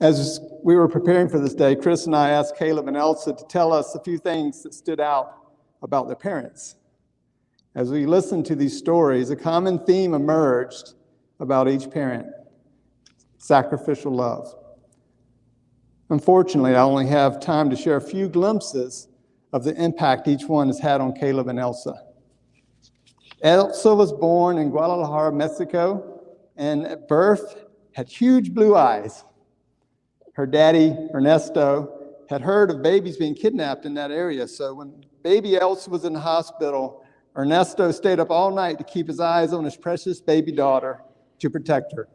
As we were preparing for this day, Chris and I asked Caleb and Elsa to tell us a few things that stood out about their parents. As we listened to these stories, a common theme emerged about each parent: sacrificial love. Unfortunately, I only have time to share a few glimpses of the impact each one has had on Caleb and Elsa. Elsa was born in Guadalajara, Mexico, and at birth had huge blue eyes. Her daddy, Ernesto, had heard of babies being kidnapped in that area, so when baby Elsa was in the hospital, Ernesto stayed up all night to keep his eyes on his precious baby daughter to protect her.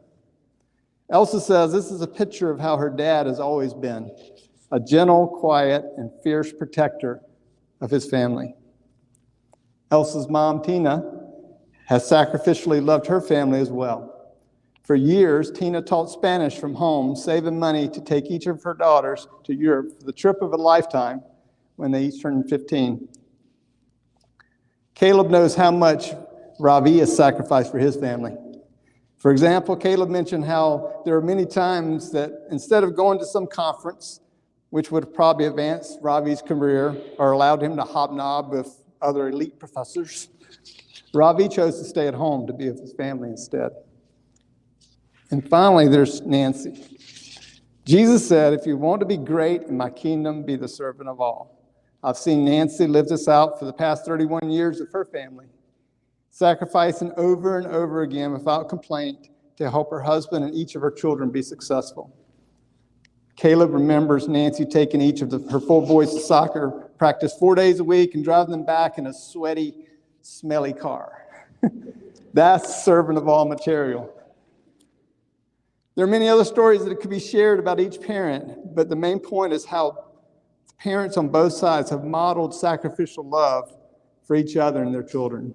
Elsa says this is a picture of how her dad has always been, a gentle, quiet, and fierce protector of his family. Elsa's mom, Tina, has sacrificially loved her family as well. For years, Tina taught Spanish from home, saving money to take each of her daughters to Europe for the trip of a lifetime when they each turned 15. Caleb knows how much Ravi has sacrificed for his family. For example, Caleb mentioned how there are many times that instead of going to some conference, which would have probably advanced Ravi's career or allowed him to hobnob with other elite professors, Ravi chose to stay at home to be with his family instead. And finally, there's Nancy. Jesus said, if you want to be great in my kingdom, be the servant of all. I've seen Nancy live this out for the past 31 years of her family, sacrificing over and over again without complaint to help her husband and each of her children be successful. Caleb remembers Nancy taking each of her 4 boys to soccer practice 4 days a week and driving them back in a sweaty, smelly car. That's servant of all material. There are many other stories that could be shared about each parent, but the main point is how parents on both sides have modeled sacrificial love for each other and their children.